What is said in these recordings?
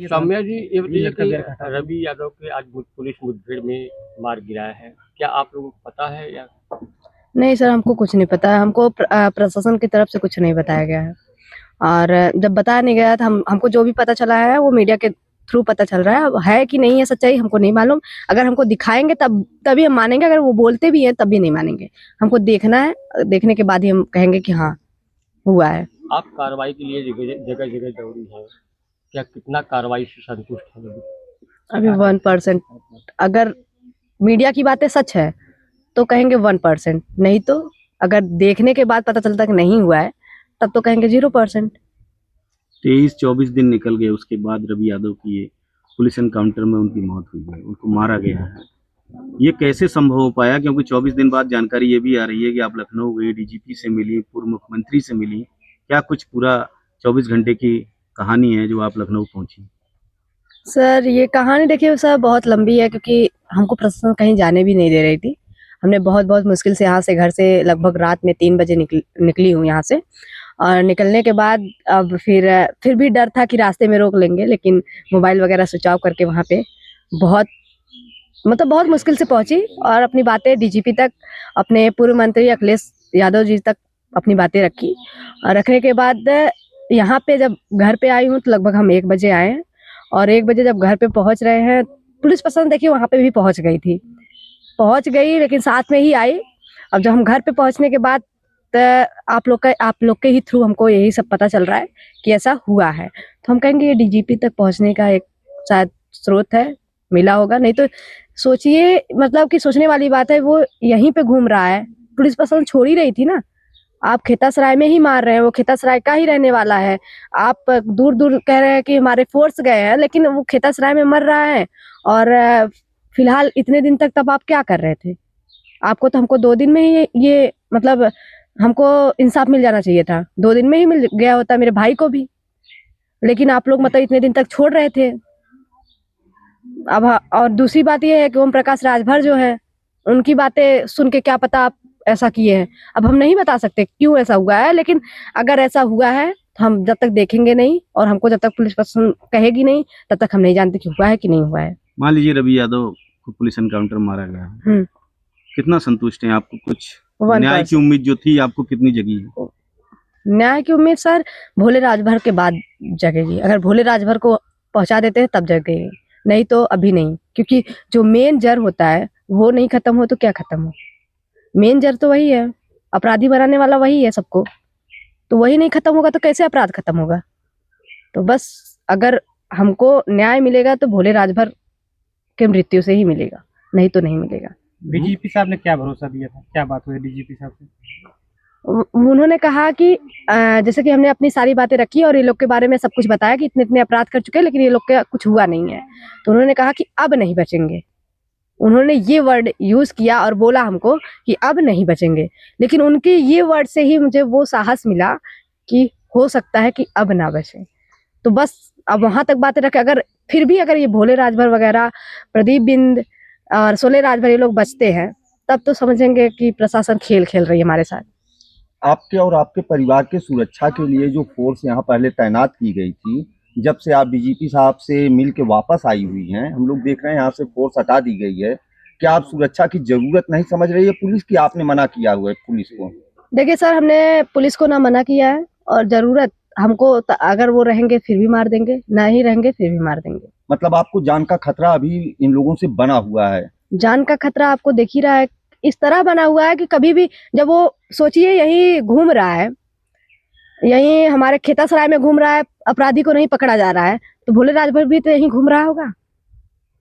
सौम्या जी, ये बताइए कि रवि यादव के आज पुलिस मुठभेड़ में मार गिराया है, क्या आप लोगों को पता है या? नहीं सर, हमको कुछ नहीं पता है। हमको प्रशासन की तरफ से कुछ नहीं बताया गया है। और जब बताया नहीं गया था, हमको जो भी पता चला है वो मीडिया के थ्रू पता चल रहा है। अब है कि नहीं है सच्चाई हमको नहीं मालूम। अगर हमको दिखाएंगे तभी हम मानेंगे, अगर वो बोलते भी हैं तब भी नहीं मानेंगे। हमको देखना है, देखने के बाद ही हम कहेंगे कि हाँ हुआ है। आप कार्रवाई के लिए जगह जगह दौड़ी हैं, क्या कितना कार्रवाई से संतुष्ट हैं? अभी 1%। अगर मीडिया की बातें सच है तो कहेंगे 1%, नहीं तो अगर देखने के बाद पता चलता कि नहीं हुआ है तब तो कहेंगे 0%। 23-24 दिन निकल गए, उसके बाद रवि यादव की ये पुलिस एनकाउंटर में उनकी मौत हुई है, उनको मारा गया है। ये कैसे संभव हो पाया? क्योंकि 24 दिन बाद जानकारी ये भी आ रही है कि आप लखनऊ गई, डीजीपी से मिली, पूर्व मुख्यमंत्री से मिली। क्या कुछ पूरा 24 घंटे की कहानी है जो आप लखनऊ पहुंची? सर ये कहानी देखिए सर बहुत लंबी है, क्योंकि हमको प्रशासन कहीं जाने भी नहीं दे रही थी। हमने बहुत मुश्किल से यहाँ से, घर से लगभग रात में 3 बजे निकली हूँ यहाँ से। और निकलने के बाद अब फिर भी डर था कि रास्ते में रोक लेंगे, लेकिन मोबाइल वगैरह स्विच ऑफ करके वहाँ पे बहुत बहुत मुश्किल से पहुंची और अपनी बातें डीजीपी तक, अपने पूर्व मंत्री अखिलेश यादव जी तक अपनी बातें रखी। और रखने के बाद यहाँ पे जब घर पे आई हूँ तो लगभग हम 1 बजे आए हैं। और 1 बजे जब घर पे पहुंच रहे हैं, पुलिस प्रशासन देखिए वहाँ पे भी पहुंच गई थी, पहुंच गई लेकिन साथ में ही आई। अब जब हम घर पे पहुंचने के बाद आप लोग के ही थ्रू हमको यही सब पता चल रहा है कि ऐसा हुआ है, तो हम कहेंगे ये डीजीपी तक पहुंचने का एक शायद स्रोत है, मिला होगा। नहीं तो सोचिए, मतलब कि सोचने वाली बात है, वो यहीं पे घूम रहा है। पुलिस प्रशासन छोड़ ही रही थी ना। आप खेतासराय में ही मार रहे हैं, वो खेतासराय का ही रहने वाला है। आप दूर दूर कह रहे हैं कि हमारे फोर्स गए हैं, लेकिन वो खेतासराय में मर रहा है। और फिलहाल इतने दिन तक तब आप क्या कर रहे थे? आपको तो हमको 2 दिन में ही ये मतलब हमको इंसाफ मिल जाना चाहिए था। 2 दिन में ही मिल गया होता मेरे भाई को भी, लेकिन आप लोग मतलब इतने दिन तक छोड़ रहे थे। अब और दूसरी बात ये है कि ओम प्रकाश राजभर जो है, उनकी बातें सुन के क्या पता आप ऐसा किए हैं। अब हम नहीं बता सकते क्यों ऐसा हुआ है, लेकिन अगर ऐसा हुआ है तो हम जब तक देखेंगे नहीं और हमको जब तक पुलिस प्रशासन कहेगी नहीं तब तक हम नहीं जानते कि हुआ है कि नहीं हुआ है। मान लीजिए रवि यादव को पुलिस एनकाउंटर मारा गया है, कितना संतुष्ट हैं? आपको कुछ न्याय की उम्मीद जो थी आपको कितनी जगी है? न्याय की उम्मीद सर भोले राजभर के बाद जगेगी। अगर भोले राजभर को पहुंचा देते हैं तब जगेगी, नहीं तो अभी नहीं। क्योंकि जो मेन जड़ होता है वो नहीं खत्म हो तो क्या खत्म हो? मेन जड़ तो वही है, अपराधी बनाने वाला वही है सबको। तो वही नहीं खत्म होगा तो कैसे अपराध खत्म होगा? तो बस अगर हमको न्याय मिलेगा तो भोले राजभर के मृत्यु से ही मिलेगा, नहीं तो नहीं मिलेगा। डीजीपी साहब ने क्या भरोसा दिया था, क्या बात हुई डीजीपी साहब से? उन्होंने कहा कि जैसे कि हमने अपनी सारी बातें रखी और ये लोग के बारे में सब कुछ बताया कि इतने इतने अपराध कर चुके हैं, लेकिन ये लोग का कुछ हुआ नहीं है। तो उन्होंने कहा कि अब नहीं बचेंगे। उन्होंने ये वर्ड यूज किया और बोला हमको कि अब नहीं बचेंगे, लेकिन उनके ये वर्ड से ही मुझे वो साहस मिला कि हो सकता है कि अब ना बचे। तो बस अब वहां तक बातें रखे, अगर फिर भी अगर ये भोले राजभर वगैरह, प्रदीप बिंद और सोले राजभर ये लोग बचते हैं, तब तो समझेंगे कि प्रशासन खेल खेल रही है हमारे साथ। आपके और आपके परिवार के सुरक्षा के लिए जो फोर्स यहाँ पहले तैनात की गई थी, जब से आप डीजीपी साहब से मिल के वापस आई हुई हैं, हम लोग देख रहे हैं यहाँ से फोर्स हटा दी गई है। क्या आप सुरक्षा की जरूरत नहीं समझ रही है पुलिस की? आपने मना किया हुआ है पुलिस को? देखिए सर, हमने पुलिस को ना मना किया है, और जरूरत हमको अगर वो रहेंगे फिर भी मार देंगे, ना ही रहेंगे फिर भी मार देंगे। मतलब आपको जान का खतरा अभी इन लोगों से बना हुआ है? जान का खतरा आपको देख ही रहा है, इस तरह बना हुआ है कि कभी भी जब वो सोचिए यही घूम रहा है, यही हमारे खेतासराय में घूम रहा है, अपराधी को नहीं पकड़ा जा रहा है, तो भोले राजभर भी तो यही घूम रहा होगा।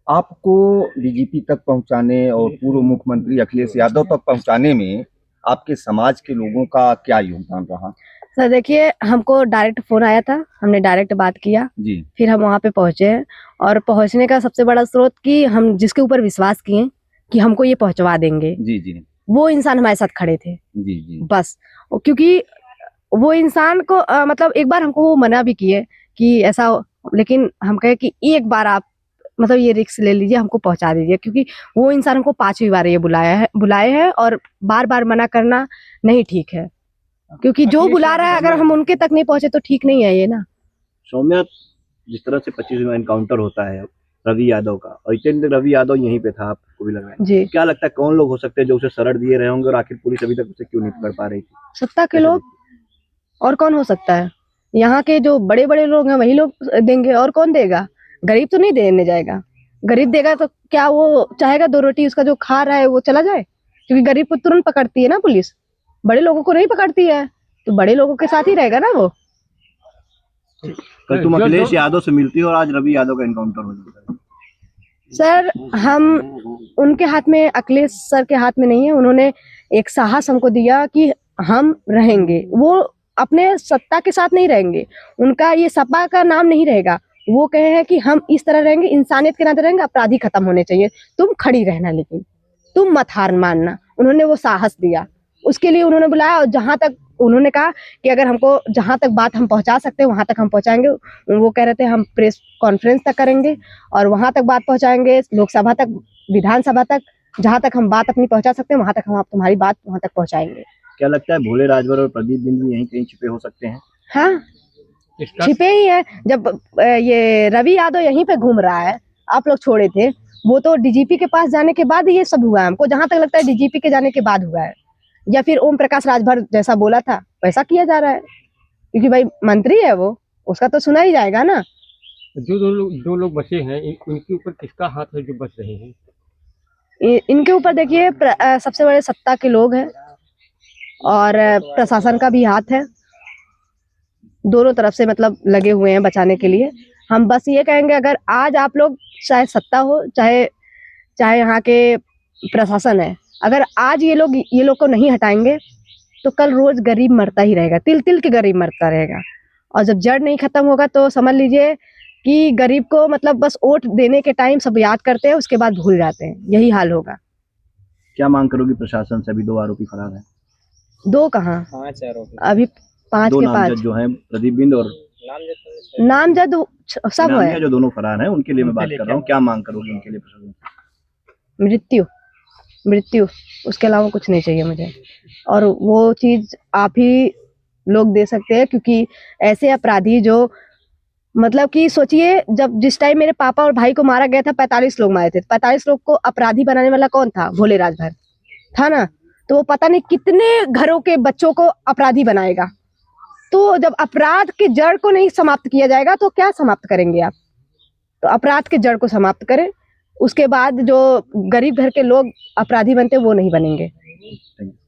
आपको डीजीपी तक पहुंचाने और पूर्व मुख्यमंत्री अखिलेश यादव तक पहुंचाने में आपके समाज के लोगों का क्या योगदान रहा? सर देखिए, हमको डायरेक्ट फोन आया था, हमने डायरेक्ट बात किया जी। फिर हम वहाँ पे पहुंचे हैं। और पहुंचने का सबसे बड़ा स्रोत कि हम जिसके ऊपर विश्वास किए कि हमको ये पहुंचवा देंगे, जी जी वो इंसान हमारे साथ खड़े थे। जी जी। बस क्योंकि वो इंसान को मतलब एक बार हमको वो मना भी किए कि ऐसा, लेकिन हम कहे कि एक बार आप मतलब ये रिस्क ले लीजिए, हमको पहुंचा दीजिए। क्योंकि वो इंसान हमको 5वीं बार ये बुलाए हैं और बार बार मना करना नहीं ठीक है, क्योंकि जो बुला रहा है अगर हम उनके तक नहीं पहुंचे तो ठीक नहीं है ये ना। सौम्या, जिस तरह से 25 में एनकाउंटर होता है रवि यादव का, और इतने दिन रवि यादव यहीं पे था, आपको भी लग रहा है, जी। क्या लगता है कौन लोग हो सकते हैं जो उसे शरण दिए रहे होंगे, और आखिर पुलिस अभी तक उसे क्यों नहीं पकड़ पा रही थी? सत्ता के लोग, और कौन हो सकता है? यहाँ के जो बड़े बड़े लोग हैं वही लोग देंगे, और कौन देगा? गरीब तो नहीं देने जाएगा। गरीब देगा तो क्या वो चाहेगा 2 रोटी उसका जो खा रहा है वो चला जाए? क्योंकि गरीब को तुरंत पकड़ती है ना पुलिस, बड़े लोगों को नहीं पकड़ती है, तो बड़े लोगों के साथ ही रहेगा ना वो। कल तुम अखिलेश यादव से मिलती हो और आज रवि यादव का एनकाउंटर हो जाता है। सर, हम उनके हाथ में, अखिलेश सर के हाथ में नहीं है। उन्होंने एक साहस हमको दिया कि हम रहेंगे, वो अपने सत्ता के साथ नहीं रहेंगे, उनका ये सपा का नाम नहीं रहेगा। वो कहे हैं कि हम इस तरह रहेंगे, इंसानियत के नाते रहेंगे, अपराधी खत्म होने चाहिए, तुम खड़ी रहना, लेकिन तुम मत हार मानना। उन्होंने वो साहस दिया, उसके लिए उन्होंने बुलाया, और जहां तक उन्होंने कहा कि अगर हमको जहां तक बात हम पहुंचा सकते हैं वहां तक हम पहुंचाएंगे। वो कह रहे थे हम प्रेस कॉन्फ्रेंस तक करेंगे और वहां तक बात पहुंचाएंगे, लोकसभा तक, विधानसभा तक, जहां तक हम बात अपनी पहुंचा सकते हैं वहां तक हम आप तुम्हारी बात वहां तक पहुंचाएंगे। क्या लगता है भोले राजभर और प्रदीप बिंद भी यहीं कहीं छिपे हो सकते हैं? हाँ, इसका छिपे ही है। जब ये रवि यादव यहीं पे घूम रहा है, आप लोग छोड़े थे, वो तो डीजीपी के पास जाने के बाद ये सब हुआ है। हमको जहां तक लगता है डीजीपी के जाने के बाद हुआ है, या फिर ओम प्रकाश राजभर जैसा बोला था वैसा किया जा रहा है, क्योंकि भाई मंत्री है वो, उसका तो सुना ही जाएगा ना। जो दो लोग बचे हैं, इनके ऊपर किसका हाथ है जो बच रहे हैं? इनके ऊपर देखिए, सबसे बड़े सत्ता के लोग हैं और प्रशासन का भी हाथ है, दोनों तरफ से मतलब लगे हुए हैं बचाने के लिए। हम बस ये कहेंगे, अगर आज आप लोग, चाहे सत्ता हो चाहे यहाँ के प्रशासन है, अगर आज ये लोग को नहीं हटाएंगे तो कल रोज गरीब मरता ही रहेगा, तिल तिल के गरीब मरता रहेगा। और जब जड़ नहीं खत्म होगा तो समझ लीजिए कि गरीब को मतलब बस वोट देने के टाइम सब याद करते हैं, उसके बाद भूल जाते हैं, यही हाल होगा। क्या मांग करोगी प्रशासन से? अभी 2 आरोपी फरार हैं। 2 कहाँ, 5 आरोपी, अभी 5 2 के नामजद 5 जो हैं, प्रदीप बिंद और नामजद सब इनामिया, है। जो दोनों फरार हैं, उनके लिए मैं बात कर रहा हूँ। क्या मांग करोगी उनके लिए प्रशासन से? मृत्यु, उसके अलावा कुछ नहीं चाहिए मुझे। और वो चीज आप ही लोग दे सकते हैं, क्योंकि ऐसे अपराधी जो, मतलब कि सोचिए, जब जिस टाइम मेरे पापा और भाई को मारा गया था 45 लोग मारे थे, 45 लोग को अपराधी बनाने वाला कौन था? भोले राजभर था ना। तो वो पता नहीं कितने घरों के बच्चों को अपराधी बनाएगा। तो जब अपराध के जड़ को नहीं समाप्त किया जाएगा तो क्या समाप्त करेंगे आप? तो अपराध के जड़ को समाप्त करें, उसके बाद जो गरीब घर के लोग अपराधी बनते वो नहीं बनेंगे।